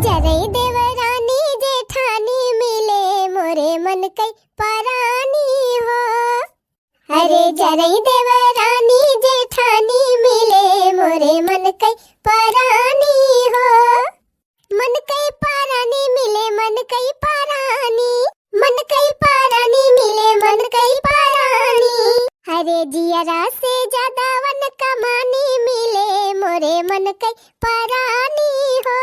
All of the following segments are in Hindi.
जरई देवरानी जेठानी मिले मोरे मन कई परानी हो। अरे जरई देवरानी जेठानी मिले मोरे मन कई परानी हो। मन कई परानी मिले मन कई परानी, मन कई परानी मिले मन कई परानी। अरे जियरा से ज्यादा वन कमानी मिले मोरे मन कई परानी हो।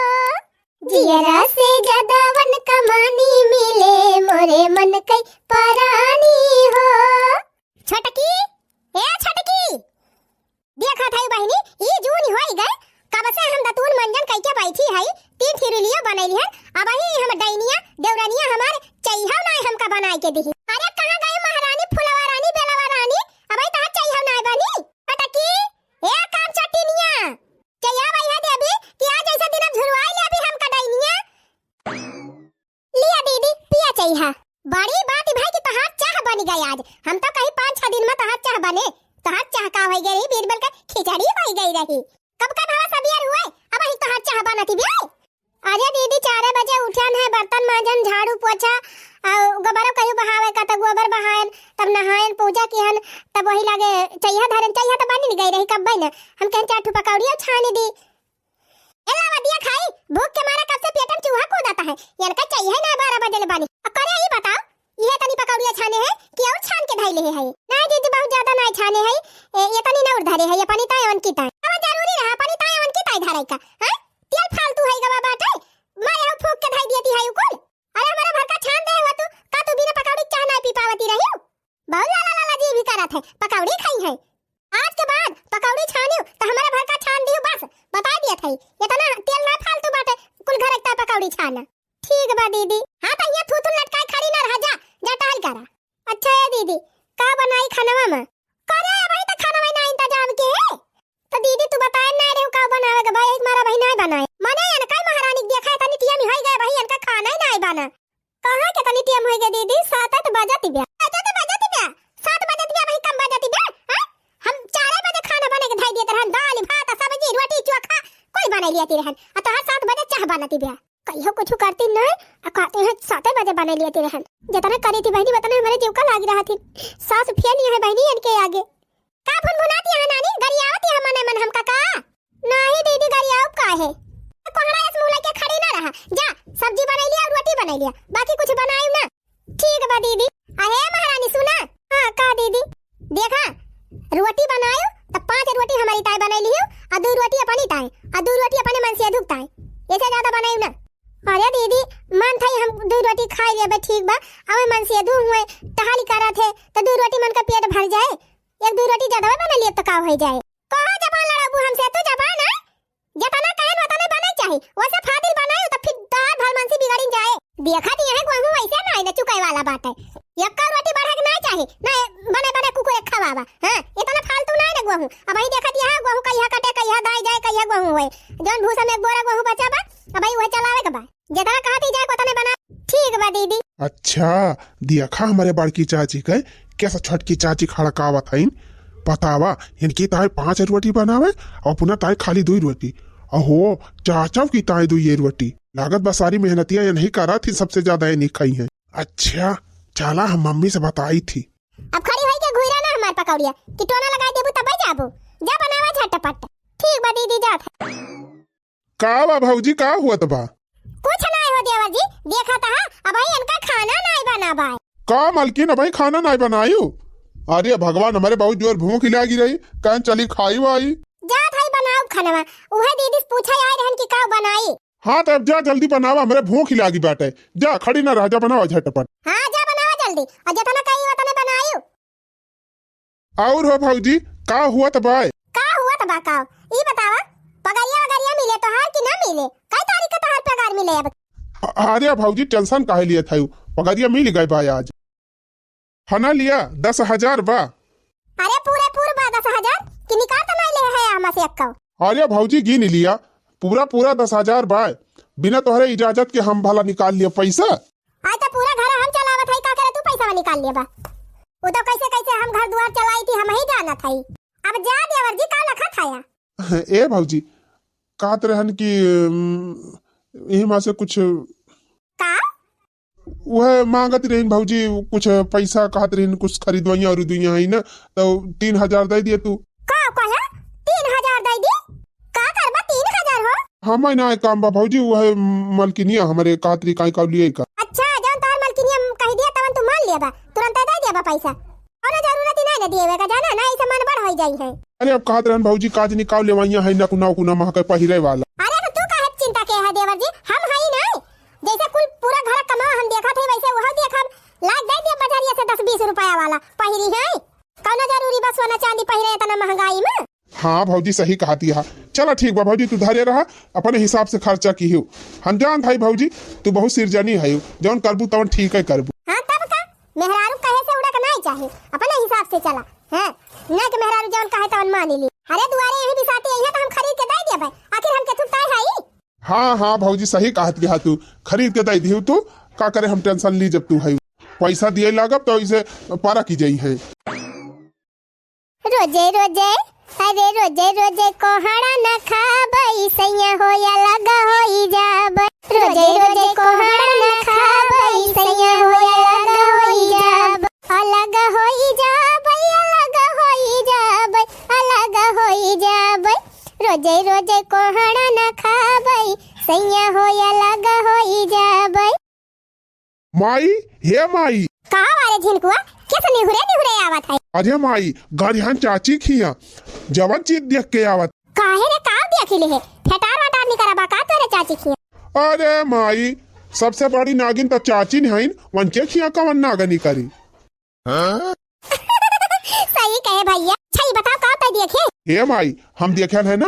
जियरा से ज्यादा वन कमानी मिले मोरे मन कई परानी हो। छटकी ए छटकी देखा थाई बहिनी ई जून होई गए कब से हम दतून मंजन कई के बैठी हई तीन थिरुलियो बनैली है। अब ही हम डैनिया देवरानिया हमार चैहा नाय हमका बनाई के दिही। अरे कहां गई महारानी फुलवा रानी बेलवा रानी अब ही ता चैहा नाय बनी। छटकी ए काम चटिनिया चैहा भैया दे अभी कि आज ऐसा दिन झुरवाई ले अभी हमका डैनिया लिया दीदी पिया चैहा। बड़ी बात भाई की तहार चाह बन गई आज। हम तो कहीं 5-6 दिन में तहार चाह बने। तहार चाह का होई गई बीरबल का खिचड़ी होई गई रही। कब का भाव सबियर हुए अब ही तहार चाह बनती बे। अरे दीदी 4 बजे उठन है बर्तन मांजन झाड़ू पोछा गोबर कहियो बहावे का त गोबर बहायन तब नहायन पूजा किहन तब वही लागे चैहा धरन चैहा तो बनी गई रही कब बन हम कहन 4 पकौड़िया छानी दी एला वदिया खाई भूख के मारा कब से पेट में चूहा कूदता है यार का चैहा ना 12 बजे ले बनी। करे ही बताओ ये तनी पकौड़िया छाने है कि और छान के धइले है। ना दीदी बहुत ज्यादा ना छाने है ये तनी ना उधरे है ये पानी तायवन की ताय अब जरूरी रहा पानी तायवन की ताय धराई का हैं तेल फालतू है गवा बाटे मैं यहां फूक के धाई देती है उकुल। अरे हमारा भर का छान दे हुआ तू का तू बिना पकौड़ी चाह ना पी पावती रही बहुत ला जी भी करत है पकौड़ी खाई है। आज के बाद पकौड़ी छानियो तो हमारा भर का छान दियो बस बता दिया थई इतना तेल ना फालतू बाटे कुल घर एकता पकौड़ी छाना ठीक बा दीदी। हां त ये थूथू लटकाई खड़ी ना रह जा जटाल करा। अच्छा है दीदी का बनाई खानवा में करे भाई त खानवा ना इंतजाम के है तो दीदी तू बताए ना रे का बनावेगा भाई हमारा भाई नहीं बनाए माने या कई महारानी देखा है तनी टियम होई गए भाई इनका खाना ही नहीं बना। कहां के तनी टियम होई गए दीदी 7 बजती बे 7 बजती भाई कम बजती बे हैं हम 4 बजे खाना बने के धाई देत रहन दाल भात सब्जी रोटी चोखा कोई बना लियाती रहन आ तो 7 बजे चाह बनाती बे कहियो कुछ करती नहीं आ कहते हैं 7 बजे बना लियाती रहन जितना करी थी बहनी बताने हमारे जीव का लाग रहा थी सास फेन है बहनी इनके आगे का भुनभुनाती है नानी गरियावती है मने मन हमका का नहीं दीदी गरियाव का है कोहरा इस मुंह लेके खड़ी ना रहा जा सब्जी बना लिया और रोटी बना लिया बाकी कुछ बनाई ना ठीक बा दीदी। अरे महारानी सुना हां का दीदी देखा रोटी बनायो तो 5 रोटी हमारी ताई बनाई लियो और 2 रोटी अपनी ताई और 2 रोटी अपने मन से धुकताई ऐसे ज्यादा बनाई ना। अरे दीदी मन थई हम 2 रोटी खाई लेबे ठीक बा अब मन से दू हुए टहाली करा थे तो 2 रोटी मन का पेट भर जाए 1-2 रोटी ज्यादा बना लिए तो का हो जाए। कहां जबान लड़ाबू हमसे तो जबान है जतना कहन वतने बना चाहिए वैसे फादिल बनायो तो फिर दाल भर मन से बिगड़ जाए। देखा दी है कोई वैसे ना ना चुकाई वाला बात है एक रोटी बढ़ा के नहीं चाहिए ना बने बने कुकुर खवावा हां इतना फालतू नहीं ना गेहूं अब ही देखा दिया है गेहूं कहिया कटे कहिया दाई जाए कहिया गेहूं होए जौन भूसा में एक बोरा गेहूं बचा बा अब ही वह चलावे के बा जितना कहती जाए उतने बना ठीक बा दीदी। अच्छा देखा हमारे बड़की चाची के कैसा छटकी चाची खड़ा कावत हईन बतावा इनकी ताई 5 रोटी बनावे और पुनः ताई खाली 2 रोटी अहो चाचा की ताई 2 रोटी लागत बस सारी मेहनतियां ये नहीं करा थी सबसे ज्यादा ये नहीं खाई है। अच्छा चला हम मम्मी से बताई थी अब खड़ी होई के घुइरा ना हमार पकौड़िया कि टोना लगाई देबू तब जाबू जा बनावा झटपट ठीक बा दीदी जात का बा भौजी का हुआ तबा कुछ नहीं हो देवर जी देखा था अब भाई इनका खाना नहीं बना भाई का मालकिन भाई खाना नहीं बनायू। अरे भगवान हमारे बहुत जोर भूख लगी रही कहन चली खाई वाई जा थाई बनाओ खाना उहे दीदी पूछा आए रहन कि का बनाई। हाँ तब जा जल्दी बनावा हमारे भूख लगी बैठे जा खड़ी ना राजा बनावा झटपट। हाँ जा बनावा जल्दी और जितना कही उतना बनायू। और हो भौजी का हुआ तबाय का हुआ तबा का ई बतावा पगारिया वगारिया मिले तो हार कि ना मिले कई तारीख का तोहार पगार मिले अब। अरे भौजी टेंशन काहे लिए था पगारिया मिल गए बा आज हना लिया 10,000 बा। अरे पूरे बा 10,000 कि निकाल तो नहीं ले है हम से अक्का। अरे भौजी गिन लिया पूरा 10,000 बा बिना तोहरे इजाजत के हम भला निकाल लिया पैसा। आज तो पूरा घर हम चलावत है का करे तू पैसा निकाल लिया बा वो तो कैसे हम घर द्वार चलाई थी हम ही जाना था अब जा देवर जी का लखा थाया। ए भौजी कात रहन की यही माँ से कुछ का वह मांगत रही भौजी, कुछ पैसा कहत रही, कुछ खरीदवैया और दुइया है ना, तो 3,000 दे दिए तू। का कहा 3,000 दे दी? का करबा 3,000 हो? हम ना काम बा भौजी, वह मलकिनिया हमारे कातरी काई का लिए का। अच्छा जौन तोहर मलकिनिया कह दिया तवन तू मान लिया बा, तुरंत दे दिया बा पैसा, और जरूरत ही नहीं न दिएवे का, जाना ना ऐसे मन बड़ हो जाई है। अरे अब कहत रहन भौजी काज निकाल लेवैया है ना कुना कुना महक पहिरे वाला। अरे तो तू काहे चिंता के है देवर जी, हम हई नहीं, जैसे कुल पूरा घर कमा हम देखत है वैसे वह देखब, लाग दे दिया बाजारिया से 10-20 रुपया वाला पहिरी है, कौनो जरूरी बस सोना चांदी पहिरे इतना महंगाई में। हाँ भौजी सही कहती है। चलो ठीक बा भौजी, तू धैर्य रहा, अपने हिसाब से खर्चा की हो। हम जान भाई भौजी तू बहुत सिरजनी है, जौन करबू तवन ठीक है करबू। हाँ तब का मेहरारू कहे से उड़क नहीं चाहिए, अपने हिसाब से चला है न कि मेहरारू जौन कहे तवन मान ली। अरे दुआरे यही बिसाती है तो हम खरीद के दे दिए भाई, आखिर हम के थुकताई है। हाँ हाँ भौजी सही कहती है, तू खरीद के दे दी तू का करे, हम टेंशन ली जब तू है पैसा दिए लागब तो इसे पारा की जाई है। रोजे रोजे अरे रोजे रोजे कोहड़ा न खाबई सैया होया लगा होई जाब, रोजे रोजे कोहड़ा न खाबई सैया होया लगा होई जाब, अलग होई जाब अलग होई जाब अलग होई जाब, रोजे रोजे कोहड़ा न खाबई सैया होया लगा होई जाब। माई हे माई का वाले झिनकुआ कैसे निहुरे निहुरे आवत है? अरे माई गरिहन चाची खिया जवन चीज देख के आवत। काहे रे का देखिले है, फेटार वाटार नहीं करबा का तोरे चाची खिया? अरे माई सबसे बड़ी नागिन तो चाची नहीं, वन के खिया कवन नागनी करी। सही कहे भैया, अच्छा बताओ का पे देखे? हे माई हम देखन है ना,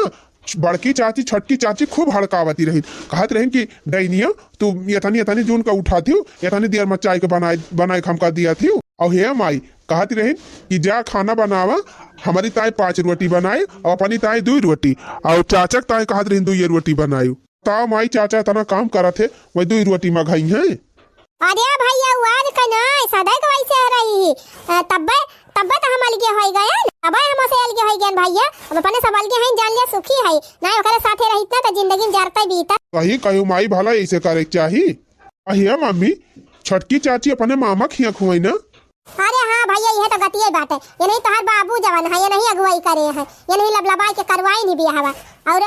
बड़की चाची छोटकी चाची खूब हड़कावती रही, कहत रही कि डैनिया तू यतनी जून का उठाती हो, यतनी देर में चाय के बनाए खमका दिया थी। और हे माई कहती रही कि जा खाना बनावा, हमारी ताई 5 रोटी बनाए और अपनी ताई 2 रोटी, और चाचा ताई कहत रही 2 रोटी बनाई। ताऊ माई चाचा इतना काम करा थे, वही 2 रोटी मंगाई है। अरे भैया आज का नहीं सदा के वैसे रही, तब्बे तो हम अलगे होई गए, अब हम से अलगे होई गए भैया, अब अपने सब अलगे हैं, जान लिया सुखी है ना, ओकरे साथे रहितना तो जिंदगी में जरता बीता। कहीं कहीं माई भला ऐसे करे चाहिए। अहिया मम्मी छोटकी चाची अपने मामा खिया खुआई ना। अरे हाँ भैया यह तो गतिये बात है, ये नहीं तो हर बाबू जवान है, ये नहीं अगुवाई करे हैं, ये नहीं लबलबाई के करवाई नहीं बिया हवा, और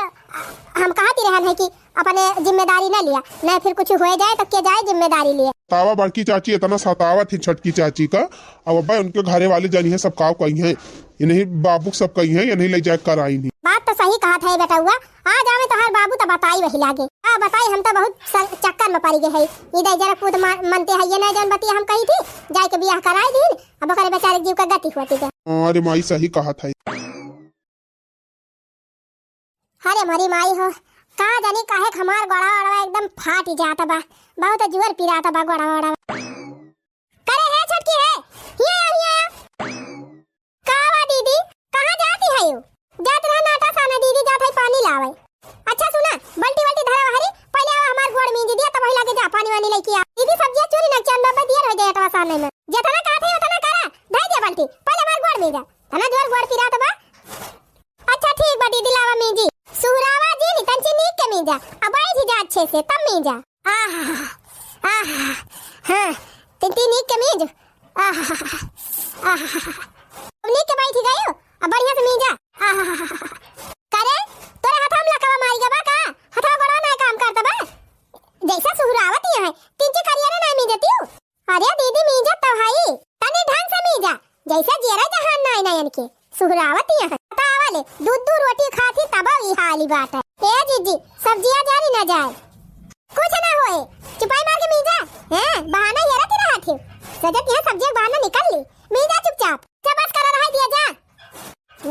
हम कहती रहन है कि अपने जिम्मेदारी न लिया, न फिर कुछ हो जाए तो के जाए जिम्मेदारी लिए। तावा बड़की चाची इतना सतावा थी छोटकी चाची का, अब अब्बा उनके घरे वाले जानी है सब काव कही है, ये नहीं बाबू सब कही है, ये नहीं ले जाए कर आई नहीं। बात तो सही कहा था बेटा हुआ, आज आवे तो हर बाबू तो बताई वही लागे। हाँ बताई हम तो बहुत चक्कर में पड़ गए है, इधर जरा कूद मनते है, ये नहीं जान बतिया हम कही थी जाए के बियाह कराई दी, अब ओकरे बेचारे जीव का गति हुआ थी। अरे माई सही कहा था। अरे मरी माई हो, का जानी काहे हमार गोड़ा ओड़ा एकदम फाट जाता बा, बहुत जोर पिराता बा गोड़ा ओड़ा। करे है छोटकी है, हिया कावा दीदी कहां जाती है यू? जात रहा नाटा साना दीदी जात है पानी लावे। अच्छा सुना बल्टी बल्टी धरा हरी, पहले आवा हमार गोड़ में दीदी तब लागे जा पानी वानी लेके आ। दीदी सब्जी चोरी न चंदा पे दियर हो जाए अटवा साने में, जतना काथे उतना करा, धर दे बल्टी पहले हमार गोड़ में जा, तना जोर गोड़ पिराता बा। अच्छा ठीक बा दीदी लावा मीजी, सुरावा जी नी तंची नीक के मीजा, अब आई थी जा अच्छे से तब मीजा। आहा आहा हां तिंती नीक के मीज, आहा आहा नीक के बैठी गयो, अब बढ़िया से मीजा। आहा करे तोरे हाथ हम लकवा मारी गबा का, हाथ बड़ा ना काम करता बा, जैसा सुहरावती है तिंची करियर ना मीजती हूं। अरे दीदी मीजा तो भाई तने ढंग से मीजा, जैसा जेरा जहान ना ना इनके सुहरावती है, तावाले दूध रोटी खाती तब ई हाली बात है। ए जीजी सब्जियां जारी ना जाए, कुछ ना होए, चुपाई मार के मीजा हैं, बहाना ये रखती रहा थी, सजत यहां सब्जी बहाना निकल ली, मीजा चुपचाप जा बस कर रहा दिया जा,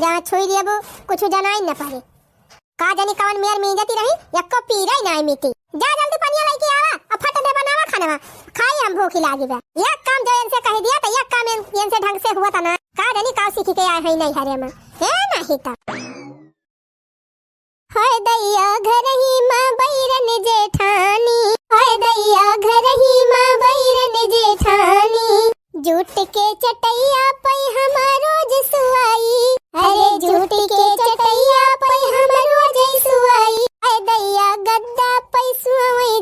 जा छोई दिया वो कुछ जनाई न पारे, का जानी कौन मेर मीजती रही यक्को पीरा ही ना मिटी। जा जल्दी पनिया लेके आवा, अब फट दे बनावा खाना खाई, हम भूखी लागी बा। एक काम जो इनसे कह दिया तो एक काम इनसे ढंग से हुआ था ना, का जानी का सीख के आए है नहीं हरे में है नहीं था। हाय दैया घर ही मां बैरन जेठानी, हाय दैया घर ही मां बैरन जेठानी, जूट के चटैया पे हम रोज सुआई, अरे जूट के चटैया पे हम रोज सुआई, हाय दैया गद्दा पे सुआई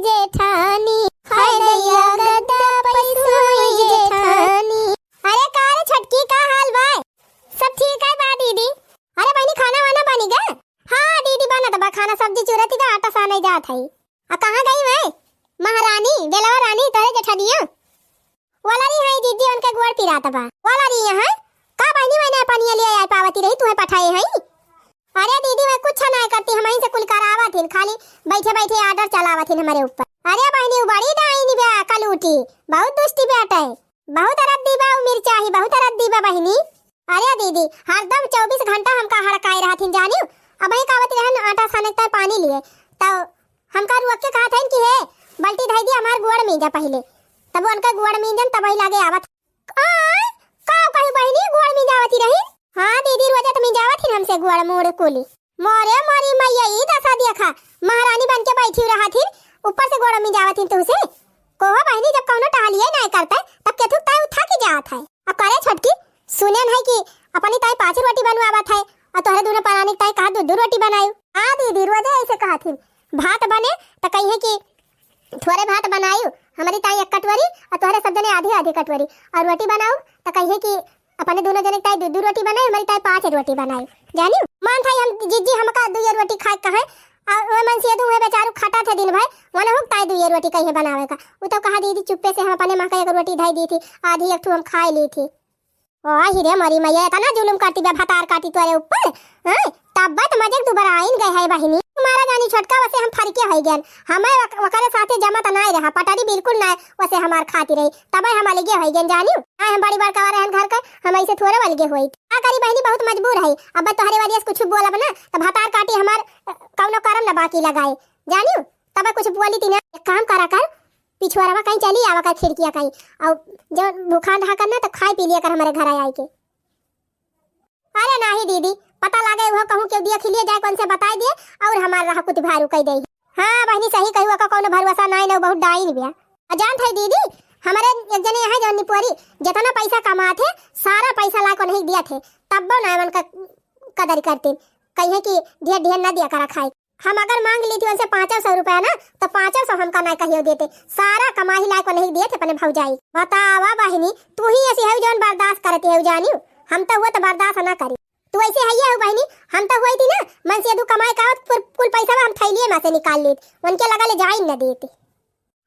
सा नहीं जात है। आ कहाँ गई मैं महारानी बेलवा रानी तोरे जेठनिया वाला रही है दीदी उनके गोड़ पिरात बा वाला रही है का बहनी मैंने पानी ले आई पावती रही तुम्हें पठाए है। अरे दीदी मैं कुछ नहीं करती हम से कुल करावा थी खाली बैठे बैठे ऑर्डर चलावा थी हमारे ऊपर। अरे बहनी बड़ी डाइनी बे कल उठी बहुत दुष्टी बेटा है बहुत अरब दीबा मिर्चा ही बहुत अरब दीबा बहनी। अरे दीदी हरदम 24 घंटा हमका हड़काए रहा थी जानियो अब ही कावत रहन आटा साने तक पानी लिए तो हमका रुक के कहा था कि हे बाल्टी धाई दी हमार गोड़ में जा पहले तब उनका गोड़ में जन तब ही लागे आवत का कही बहनी गोड़ में जावती रही। हां दीदी रोजा तुम जावत थी हमसे गोड़ मोड़ कोली मोरे मोरी मैया ई दशा देखा महारानी बन के बैठी रहा थी ऊपर से गोड़ में जावत थी तुसे कोहा बहनी जब कौनो टहलिए नहीं करता तब केथु ताई उठा के जात है। अब करे छोटकी सुने है कि अपनी ताई 5 रोटी बनवावत है और तोहरे दोनों परानी ताई कहा दो रोटी बनायू। हां दीदी रोजे ऐसे कहा थी भात बने तो कही है कि थोड़े भात बनायू हमारी ताई 1 कटोरी और तोहरे सब जने आधी आधी कटोरी और रोटी बनाऊ तो कही है कि अपने दोनों जने ताई 2 रोटी बनाई हमारी ताई 5 रोटी बनाई जानियो मान था हम जीजी हमका 2 रोटी खाए कहे और मन से दू है बेचारू खाता थे दिन भर वना हम ताई 2 रोटी कहे बनावे का वो तो कहा दीदी चुप्पे से हम अपने मां का 1 रोटी धाई दी थी आधी एक हम खा ली थी। ओ हिरे मरी मैया इतना जुलुम करती बे भतार काटी तोरे ऊपर हैं तब बात मजे दोबारा आइन गए है बहिनी तुम्हारा जानी छोटका वसे हम फरके हो गए हमें वकरे साथे जमा त नहीं रहा पटारी बिल्कुल नहीं वसे हमार खाती रही तब हम अलगे हो गए जानियो हम बड़ी बार कवा रहन घर का हम ऐसे थोड़े अलगे होई का करी बहिनी बहुत मजबूर है अब तोहरे वजह से कुछ बोलब ना त भतार काटी हमार कौनो करम ना बाकी लगाए जानियो तब कुछ बोली थी ना एक काम करा कर पिछवाड़ा कहीं चली आवा कर खिड़किया कहीं और जब भूखा ढा करना तो खाई पी लिया कर हमारे घर आई के। अरे नहीं दीदी पता लगे वो कहूं के दिया खिलिए जाए कौन से बता दिए और हमार रहा कुछ भारू कह दे। हां बहनी सही कहू का कोनो भरोसा नहीं न बहुत डाइन बिया अजान थे दीदी हमारे एक जने यहाँ जौन निपुरी जितना पैसा कमाते सारा पैसा ला को नहीं दिया थे तब ना मन का कदर करते कहे कि ढेर ढेर ना दिया करा खाए हम अगर मांग ली थी उनसे 500 रुपया ना तो 500 हमका नहीं कहियो देते सारा कमाई ला को नहीं दिए थे अपने भौजाई। बतावा बहनी तू ही ऐसी है जौन बर्दाश्त करती है जानियो हम तो वो तो बर्दाश्त ना करी तू ऐसे है ये बहनी हम तो हुई थी ना मन से दू कमाई का कुल पैसा हम थैलिए में से निकाल ली उनके लगा ले जाई न देते।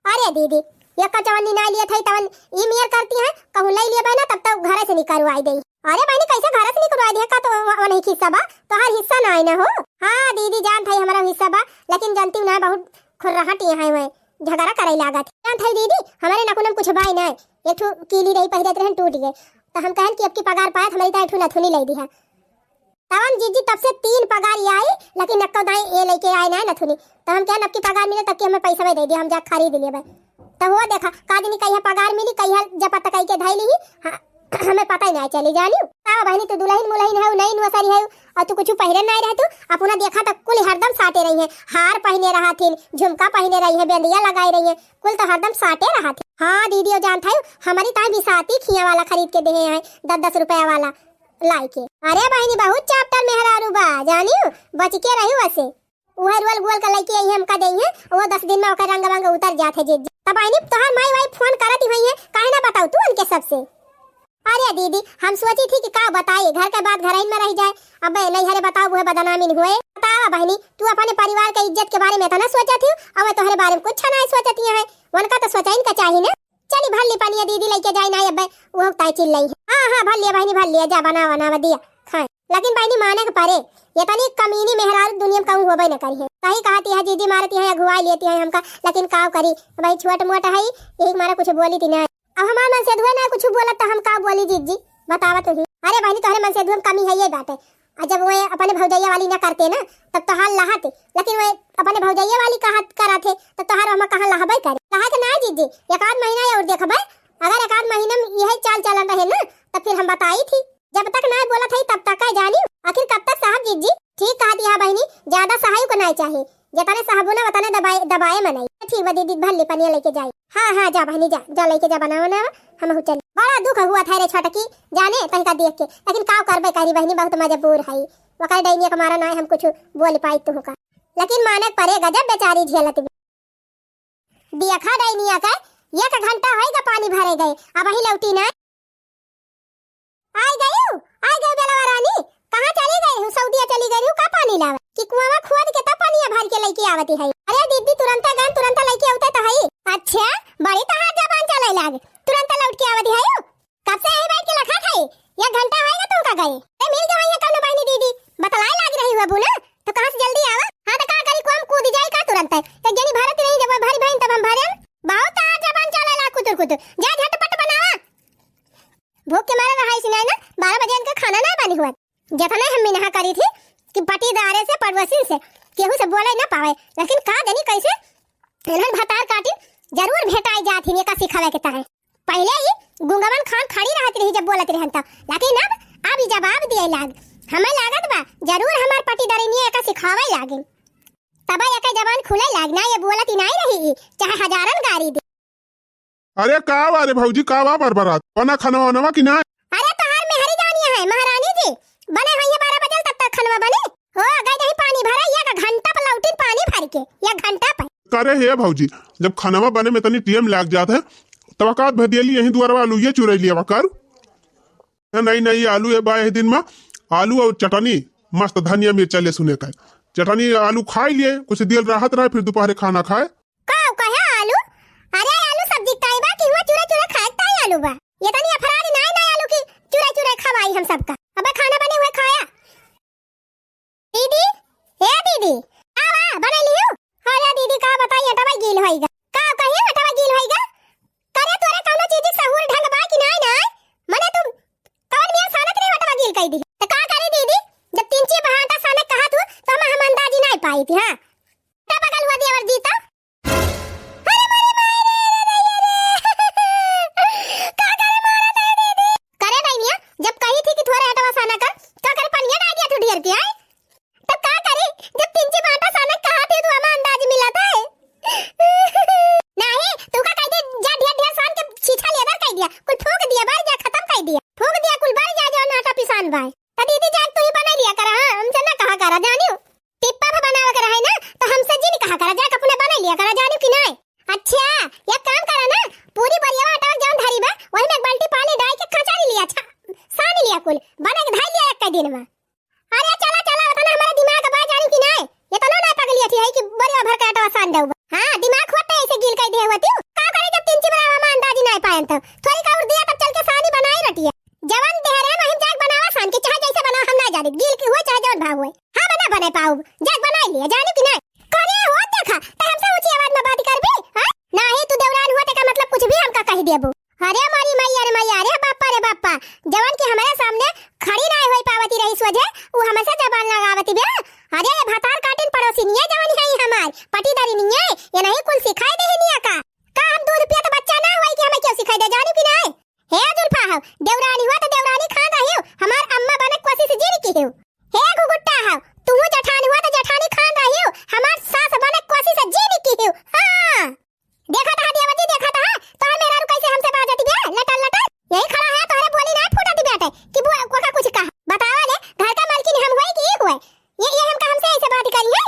अरे दीदी ये कचवनी ना लिए थे तवन ई मियर करती है कहूं ले लिए बहना तब तक घर से निकलवाई दे। अरे बहनी कैसे घर से निकलवाई दे का तो वो नहीं हिस्सा बा तो हर हिस्सा ना ना हो। हां दीदी जान था हमारा हिस्सा बा लेकिन जानती हूं ना बहुत खुर्राहट है मैं झगड़ा करे लागत जान था दीदी हमारे नकुनम कुछ बाई ना एक ठो कीली रही पहिरत रहन टूट गए तो हम कहन कि अब की पगार पाए हमारी ताई ठुना थुनी ले दी है तवन जीजी तब से 3 पगार आई लेकिन नक्को दाई ए लेके आए ना नथुनी तो हम कहन अब की पगार मिले तब की हमें पैसा दे दिया हम जा खरीद लिए भाई तो वो देखा कादनी कहिया पगार मिली कहिया जब तक कई के धाई ली हमें पता ही नहीं चली जानियो। हां बहनी तू दुल्हन मुलहन है नहीं नौसरी है और तू कुछ पहरे नहीं रह तू अपना देखा तक कुल हरदम साटे रही है हार पहने रहा थी झुमका पहने रही है बेंदिया लगाई रही है कुल तो हरदम साटे रहा थे। हां दीदी जान था हमारी ताई बिसाती खिया वाला खरीद के दे हैं 10-10 रुपया वाला लाई के। अरे बहनी बहुत चापटर मेहरारू बा जानियो बच के रही वैसे वह रोल गोल का लेके आई हमका दई है वो 10 दिन में ओकर रंग रंग उतर जात है जी तब बहनी तोहर माई वाई फोन करती हुई है काहे ना बताऊ तू उनके सबसे। अरे दीदी हम सोची थी कि का बताई घर के बाद घर में रह जाए अब नहीं हरे बताओ वो बदनामी हुए। बतावा बहनी तू अपने परिवार के इज्जत के बारे में तो ना सोचा थी अब तोहरे बारे में कुछ नहीं सोचती है उनका तो सोचा इनका चाहिए ना। चली भर ली पानी दीदी लेके जाए ना अब वो ताई चिल्ल रही है। हां भर लिया बहनी भर लिया जा बना बना दिया खाए लेकिन बहनी माने के पारे ये तनी कमीनी मेहरार दुनिया में कहूं होबे न करी है कहीं कहती है जीजी मारती है अगुवाई लेती है हमका लेकिन का करी भाई छोट मोटा है यही मारा कुछ बोली थी ना अब हमार मन से धुए ना कुछ बोला तो हम का बोली जीजी बतावा तो ही। अरे बहनी तोहरे मन से धुए कमी है ये बात है और जब वो अपने भौजैया वाली ना करते ना तब तो हाल लहाते लेकिन वो अपने भौजैया वाली का हाथ कराते तो तोहर हम कहां लहबे करे लहा के ना जीजी 1 महीना और देखबे अगर 1 महीना में यही चाल चलन रहे ना तो फिर हम बताई थी जब तक ना बोला थी तब तक जानी आखिर कब तक साहब जीजी ठीक कहा दिया बहनी ज्यादा सहाय को नहीं चाहिए जतने साहब ना वतने दबाए मनाई ठीक बा दीदी भल्ली पनिया लेके जाए। हां जा बहनी जा लेके जा बनाओ ना हम चल बड़ा दुख हुआ था रे छोटकी जाने तनका देख के लेकिन का करबे करी बहनी बहुत मजबूर है वका डैनिया के मारा ना हम कुछ बोल पाई तू का लेकिन माने परे गजब बेचारी झेलत देखा डैनिया का 1 घंटा होएगा पानी भरे गए अब वही लौटी ना आई गई बेलवा रानी कहां चली गई हूं सऊदीया चली गई हूं का पानी लावे कि कुआं खोद के तब पानी भर के लेके आवती है। अरे दीदी तुरंत लेके आवते तो है। अच्छा बड़ी तो हाथ जबान चले लाग, तुरंत लौट के आवती है। कब से यही बैठ के रखा था? 1 घंटा होएगा तुम का गए। ए मिल जाओ ये कौन बहनी दीदी बतलाई लाग रही हो बुना, तो कहां से जल्दी आवा। हां तो का करी को हम कूद जाए का तुरंत। एक जनी भारत नहीं जब भरी बहन तब हम भरे बहुत हाथ जबान चले ला कुतर जा झटपट बनावा। भूख के मारे रहा इसने ना 12 बजे इनका खाना नहीं बनी हुआ। जतने हम मिनहा करी थी कि पटीदारे से पड़ोसी से केहू से बोले ना पावे, लेकिन का जानी कैसे इन्हन भतार काटी जरूर भेटाई जाती है का सिखावे के ताहे। पहले ही गुंगवन खान खड़ी रहती रही जब बोलत रहन तब, लेकिन अब जवाब दिए लाग। हमें लागत बा जरूर हमार पटीदारी नहीं का सिखावे लागे, तब एक जबान खुले लागना ये बोलत ही नहीं रही चाहे हजारन गारी दे। अरे का रे भौजी का बरबरात बना खाना वाना की ना? अरे तोहार मेहरी जानिया है महारानी जी बने हैं ये 12 बजे तब तक खनवा बने हो गई नहीं पानी भरा 1 घंटा पर लौटी पानी भर के 1 घंटा पर। करे हे भौजी जब खाना बने में तनी टाइम लग जाता है तवकात भदियली यही दुआर आलू ये चुरा लिया कर। नहीं आलू है बा दिन में आलू और चटनी मस्त धनिया मिर्चा ले सुने का चटनी आलू खाई लिए कुछ देर राहत रहे फिर दोपहर खाना खाए। का कहे आलू? अरे आलू सब्जी ताई बा कि हुआ चुरा खाए ताई आलू बा ये तनी अफरारी नहीं आलू की चुरा खवाई हम सबका। अबे खाना बने हुए खाया दीदी हे दीदी आवा बना लियो। अरे दीदी का बताइए अटवा गील होइगा का कहिए अटवा गील होइगा करे तोरे कोनो चीज सहूर ढंग बा कि नहीं मने तुम कौन मियां सानत रे अटवा गील कह दी तो का करे दीदी जब 3 बहाटा सानत कहा तू तो हम अंदाज नहीं पाई थी। हां का बगल हुआ देवर जी तो अरे मारे का करे मारा दे दीदी करे नहीं मियां जब कही थी कि थोड़ा अटवा साना कर तो करे पनिया डाल दिया तू ढेर के आए तब का करे जब 3 बहाटा सानत कहा थे तो हम अंदाज मिला था नहीं तू का कह दे जा ढेर सान के छीछा लेबर कह दिया कुल ठोक दिया बार जा खत्म कर दिया ठोक दिया कुल बार जा जो आटा पिसान भाई तो दीदी जाग तू ही बना लिया कर। हां हमसे ना कहा करा जानियो टिप्पा पे बनावा कर है ना तो हमसे जी नहीं कहा करा जा अपने बना लिया करा जानियो कि नहीं। अच्छा ये काम करा ना पूरी परिया आटा जान धरी बा वही में एक बाल्टी पानी डाल के खचारी लिया अच्छा सान लिया कुल बना के धाई लिया एक दिन में। अरे चला उतना हमारा दिमाग बा जानियो कि नहीं ये तो ना पगली थी है कि बरिया भर का आटा सान दऊ। हां दिमाग होता है ऐसे गिल कह दे होती का करे जब 3 बड़ा हम अंदाज नहीं पाए तब थोड़ी का और दिया तब चल के सानी बनाई रटी जवान देहरे में हम जाग बनावा सान के चाहे जैसे बना हम ना जाने गिल की हुए चाहे जौन भाव हुए हां बना पाऊ जाग बना लिया जाने कि नहीं करे हो देखा तो हमसे ऊंची आवाज में बात कर भी। हां नहीं तू देवरान हुआ का मतलब कुछ भी हमका कह देबू। अरे मारी मैया रे बाप्पा जवान के हमारे सामने खड़ी नहीं होई पावती रही सोझे वो हमेशा जबान लगावती बे। अरे ये भतार काटिन पड़ोसी नहीं जवानी है हमार पटीदारी नहीं है ये नहीं कुल सिखाई दे नहीं का हम 2 रुपया तो बच्चा ना होई कि हमें क्यों सिखाई दे जानी कि नहीं। हे जुल्फा हो देवरानी हुआ तो देवरानी खा रही हो हमार अम्मा बने कोशिश जीनी की हो। हे गुगुट्टा हो तू जठानी हुआ तो जठानी खा रही हो हमार सास बने कोशिश जीनी की हो। हां देखा था देवजी देखा था तो मेरा रु कैसे हमसे बात जाती है लटल यही खड़ा है तोरे बोली ना फूटा दी बेटे कि बुआ को का कुछ कहा बतावा ले घर का मालकिन हम हुए कि हुए ये हमसे ऐसे बात करी है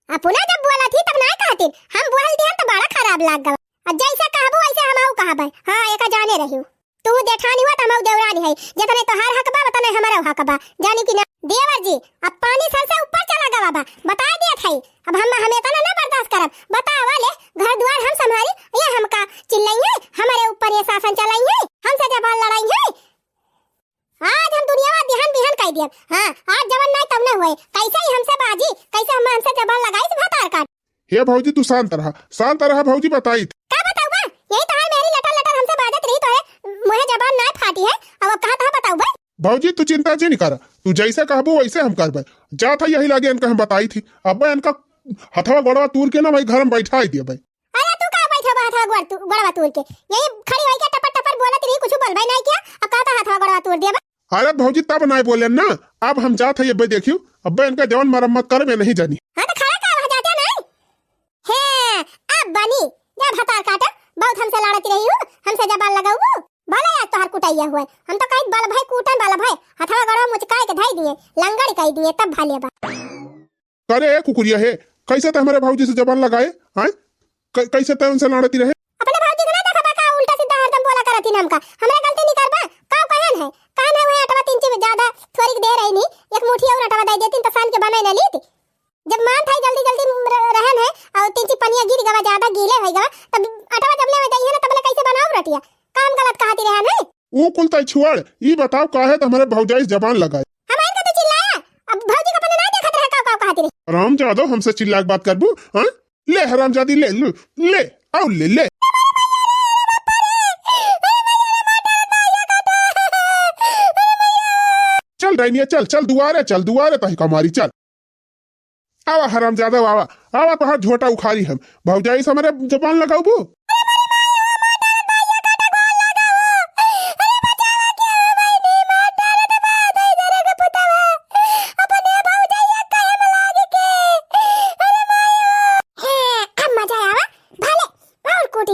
अपना जब बोला थी तब नहीं कहती हम बोल दिया तो बड़ा खराब लग गया जैसा कहबो वैसे हमहु कहबै। हां एका जाने रही तू जेठानी हुआ त हम देवरानी है जतने तोहार हक बा तने हमारा हक बा जानी कि ना। देवर जी अब पानी सर से ऊपर चला गवा बा बता दिया था अब हम हमें तना ना बर्दाश्त करब बतावा ले घर द्वार हम संभाली ये हमका चिल्लाएंगे हमारे ऊपर ये शासन चलाएंगे हमसे जबान लड़ाएंगे। आज हम दुनिया में बिहान कह दिया। हां आज जवान नहीं तब ना हुए कैसे ही हमसे बाजी कैसे हम हमसे जबान लगाई भतार काट। हे भौजी तू शांत रहा भौजी बताई का बताऊ बा यही तो है मेरी लटर हमसे बाजत रही तो मुझे जबान नहीं फाटी है अब कहां बताऊ बा। भौजी तू चिंता जी नहीं कर तू जैसे कहबो वैसे हम करबे जा था यही लागे इनका हम बताई थी अब इनका हथवा गोड़वा तूर के ना भाई घर में बैठा दिए भाई। अरे तू का बैठा बा हथवा गोड़वा तूर के यही खड़ी होई के टपर बोलत रही कुछ बोलबे नहीं किया अब कहता हथवा गोड़वा तूर दिया। अरे भौजी तब नहीं बोले ना अब हम जात है ये देखियो अब इनका जवान मरम्मत कर में नहीं जानी। हां तो खड़ा का हो जाते नहीं है अब बनी जब हतार काटा बहुत हमसे लड़ती रही हो हमसे जबान लगाऊ भले आज तोहर कुटाइया हुए हम तो कहीं बाल भाई कूटन वाला भाई हथवा गड़ा मुचकाए के धाई दिए लंगड़ी कह दिए तब भाले बा करे कुकुरिया है कैसे तो हमारे भौजी से जबान लगाए हैं कैसे तो उनसे लड़ती रहे अपने भौजी को ना देखा बा का उल्टा सीधा हरदम बोला करती नाम का हमरा गलती नहीं करबा का कहन है कान है वो अटवा 3 से ज्यादा थोड़ी दे रही नहीं एक मुट्ठी और अटवा दे देती तो सान के बनाई ना लीती जब मान था जल्दी जल्दी रहन है और तीन ची पनिया गिर गवा ज्यादा गीले होई गवा तब अटवा जब ले जाइए ना तब ले कैसे बनाऊ रटिया काम गलत कहती रहन है वो कुल तय छुआड़ ई बताओ काहे त हमारे भौजाई जबान लगाए हमारे का तो चिल्लाया अब भौजी का पने ना देखत रहे का कहती रहे राम जादव हमसे चिल्ला के बात करबू हां ले हरामजादी ले ले आओ ले चल डाइनिया चल दुआरे तही कमारी चल आवा हरामजादा आवा तोहार झोटा उखाड़ी हम भौजाई से हमारे जबान लगाऊ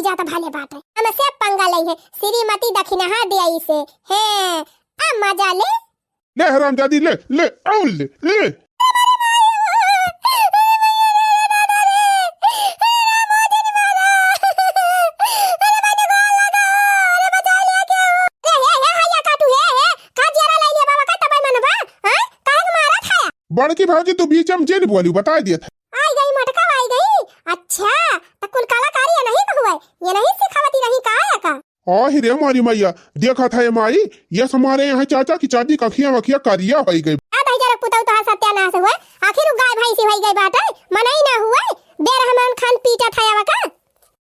जाता भाले बात है हम से पंगा लई है श्रीमती दक्षिणा दिया इसे है अब मजा ले हरामजादी ले आओ ले बड़की भाजी तू बीच में जेल बोली बता दिया था आई गई मटका आई गई अच्छा तो कुल कलाकारी ये नहीं हुआ ये नहीं सिखावती नहीं का आही रे मारी मैया देखा था ये माई ये हमारे यहाँ चाचा की चाची कखिया वखिया करिया हो गई भाई जरा पुताऊ तो सत्यानाश हुआ आखिर गाय भाई से होई गई बात है मनई ना हुआ बेरहमान खान पीटा था या का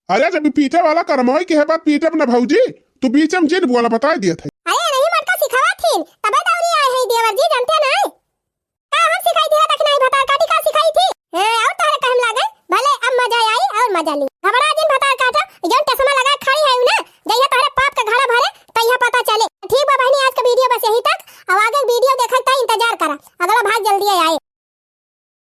अरे जब पीटे वाला करमोई के है बात पीटे अपना भौजी तू बीच में जेल बोला बता दिया था अरे नहीं मटका सिखावा थी तबे दौरी आए है देवर जी जानते ना का हम सिखाई थी तक नहीं भतार काटी का सिखाई थी और तारे कहम लागे भले अब मजा आई और मजा ली घबरा दिन भतार काटा जन चश्मा लगा खड़ी है ना जइया तारे पाप का घड़ा भरे तइया पता चले ठीक बा बहनी आज का वीडियो बस यही तक अब आगे वीडियो देखत इंतजार करा अगला भाग जल्दी आए